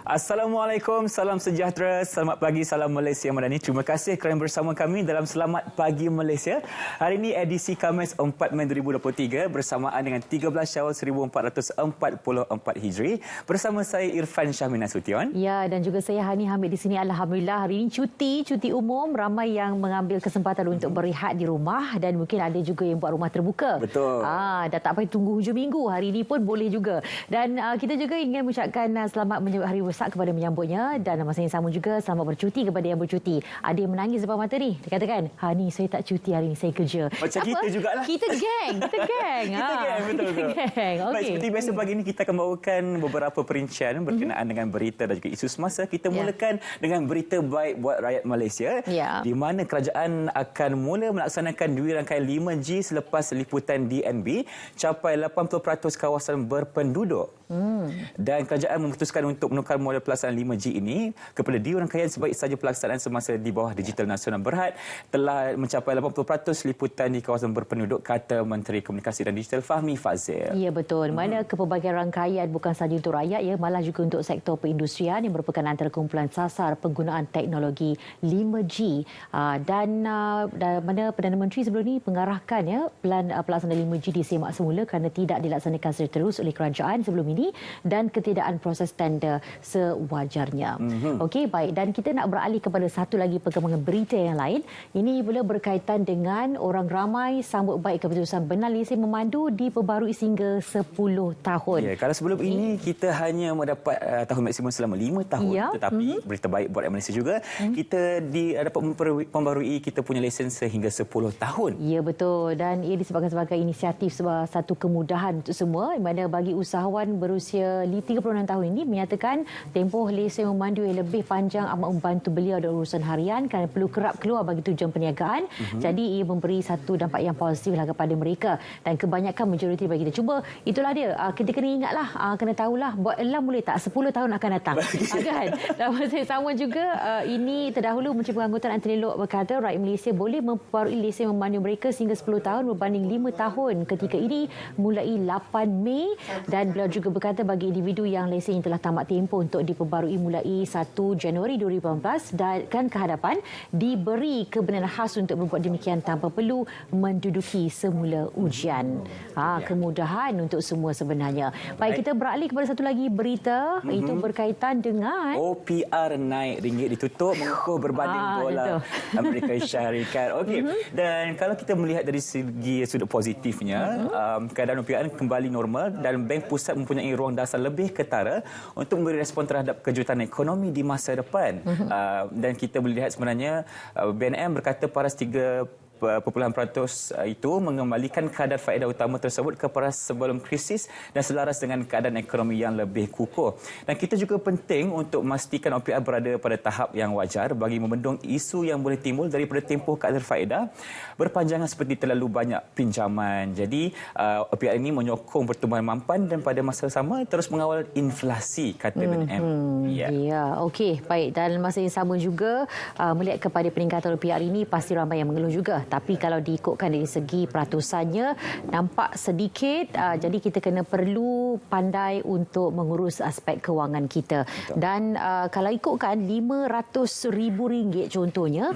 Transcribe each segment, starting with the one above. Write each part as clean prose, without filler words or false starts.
Assalamualaikum, salam sejahtera, selamat pagi, salam Malaysia Madani. Terima kasih kerana bersama kami dalam Selamat Pagi Malaysia. Hari ini edisi Khamis 4 Mei 2023 bersamaan dengan 13 Syawal 1444 Hijri. Bersama saya Irfan Syahmin Nasution. Ya, dan juga saya Hani Hamid di sini. Alhamdulillah hari ini cuti umum, ramai yang mengambil kesempatan untuk berehat di rumah dan mungkin ada juga yang buat rumah terbuka. Betul. Dah tak payah tunggu hujung minggu. Hari ini pun boleh juga. Dan kita juga ingin mengucapkan selamat menyambut Hari Wesak kepada menyambutnya dan masa yang sama juga selamat bercuti kepada yang bercuti. Ada yang menangis depan mata ni. Dia katakan, Hani saya tak cuti hari ini, saya kerja. Macam apa? Kita jugalah. Kita geng. Kita geng. Betul. Geng. Okay. Baik, seperti biasa pagi ini kita akan bawakan beberapa perincian berkenaan dengan berita dan juga isu semasa. Kita mulakan dengan berita baik buat rakyat Malaysia. Di mana kerajaan akan mula melaksanakan dua rangkaian 5G selepas liputan DNB capai 80% kawasan berpenduduk. Dan kerajaan memutuskan untuk menukar model pelaksanaan 5G ini kepada dua rangkaian sebaik saja pelaksanaan semasa di bawah Digital Nasional Berhad telah mencapai 80% liputan di kawasan berpenduduk, kata Menteri Komunikasi dan Digital Fahmi Fadzil. Ya, betul. Mana kepelbagaian rangkaian bukan sahaja untuk rakyat, malah juga untuk sektor perindustrian yang merupakan antara kumpulan sasar penggunaan teknologi 5G. Dan mana Perdana Menteri sebelum ini mengarahkan plan pelaksanaan 5G disemak semula kerana tidak dilaksanakan secara terus oleh kerajaan sebelum ini dan ketiadaan proses tender sewajarnya. Okey, baik. Dan kita nak beralih kepada satu lagi perkembangan berita yang lain. Ini pula berkaitan dengan orang ramai sambut baik keputusan benar lesen memandu diperbarui sehingga 10 tahun. Ya, kalau sebelum ini kita hanya mendapat tahun maksimum selama 5 tahun. Tetapi berita baik buat Malaysia juga, kita dapat memperbarui kita punya lesen sehingga 10 tahun. Ya, betul. Dan ia disebabkan sebagai inisiatif satu kemudahan untuk semua, mana bagi usahawan berusia 36 tahun ini menyatakan tempoh lesen memandu yang lebih panjang amat membantu beliau dalam urusan harian kerana perlu kerap keluar bagi tujuan perniagaan. Jadi ia memberi satu dampak yang positif kepada mereka dan kebanyakan majoriti bagi kita. Cuba itulah dia. Kita kena ingatlah, kena tahulah buat elam boleh tak 10 tahun akan datang. Kan? Dan masa yang sama juga ini terdahulu Menteri Pengangkutan Anthony Loke berkata rakyat Malaysia boleh memperbarui lesen memandu mereka sehingga 10 tahun berbanding 5 tahun ketika ini mulai 8 Mei dan beliau juga berkata bagi individu yang lesen telah tamat tempoh untuk diperbarui mulai 1 Januari 2018 dan ke hadapan diberi kebenaran khas untuk berbuat demikian tanpa perlu menduduki semula ujian. Kemudahan untuk semua sebenarnya. Baik, kita beralih kepada satu lagi berita itu berkaitan dengan OPR naik, ringgit ditutup mengukuh berbanding dolar Amerika Syarikat. Okey. Dan kalau kita melihat dari segi sudut positifnya, keadaan OPR kembali normal dan Bank Pusat mempunyai ruang dasar lebih ketara untuk memberi respon terhadap kejutan ekonomi di masa depan. Dan kita boleh lihat sebenarnya BNM berkata paras 3% itu mengembalikan kadar faedah utama tersebut ke paras sebelum krisis dan selaras dengan keadaan ekonomi yang lebih kukuh. Dan kita juga penting untuk memastikan OPR berada pada tahap yang wajar bagi membendung isu yang boleh timbul daripada tempoh kadar faedah berpanjangan seperti terlalu banyak pinjaman. Jadi OPR ini menyokong pertumbuhan mampan dan pada masa sama terus mengawal inflasi, kata BNM. Okey, baik. Dan masa yang sama juga melihat kepada peningkatan OPR ini pasti ramai yang mengeluh juga. Tapi kalau diikutkan dari segi peratusannya nampak sedikit, jadi kita perlu pandai untuk mengurus aspek kewangan kita. Dan kalau ikutkan RM500,000 contohnya,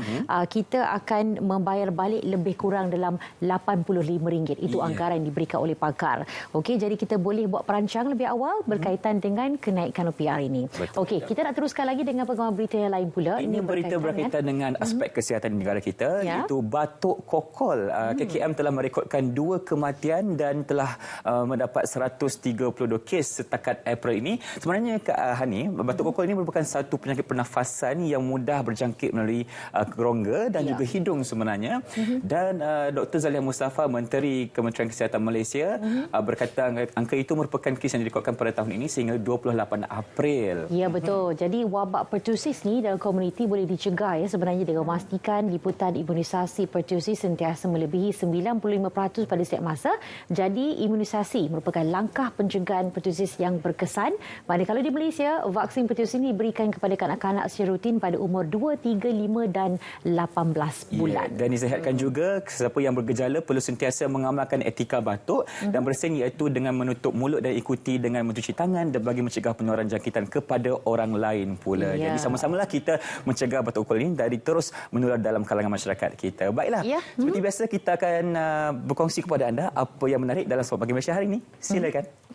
kita akan membayar balik lebih kurang dalam RM85. Itu anggaran yang diberikan oleh pakar. Okey, jadi kita boleh buat perancang lebih awal berkaitan dengan kenaikan OPR ini. Okey, kita nak teruskan lagi dengan perkembangan berita yang lain pula. Ini berita berkaitan dengan aspek kesihatan negara kita, iaitu batuk kokol. KKM telah merekodkan 2 kematian dan telah mendapat 132 kes setakat April ini. Sebenarnya Hani, batuk kokol ini merupakan satu penyakit pernafasan yang mudah berjangkit melalui rongga dan juga hidung sebenarnya. Dan Dr. Zaliha Mustafa, Menteri Kementerian Kesihatan Malaysia, berkata angka itu merupakan kes yang direkodkan pada tahun ini sehingga 28 April. Ya, betul. Jadi wabak pertusis ni dalam komuniti boleh dicegah sebenarnya dengan memastikan liputan imunisasi pertusis pertusis sentiasa melebihi 95% pada setiap masa. Jadi, imunisasi merupakan langkah pencegahan pertusis yang berkesan. Manakala di Malaysia, vaksin pertusis ini diberikan kepada kanak-kanak secara rutin pada umur 2, 3, 5 dan 18 bulan. Dan disihatkan juga sesiapa yang bergejala perlu sentiasa mengamalkan etika batuk dan bersin, iaitu dengan menutup mulut dan ikuti dengan mencuci tangan dan bagi mencegah penularan jangkitan kepada orang lain pula. Jadi sama-samalah kita mencegah batuk kulit ini dari terus menular dalam kalangan masyarakat kita. Baiklah, seperti biasa kita akan berkongsi kepada anda apa yang menarik dalam Selamat Pagi Malaysia hari ini. Silakan.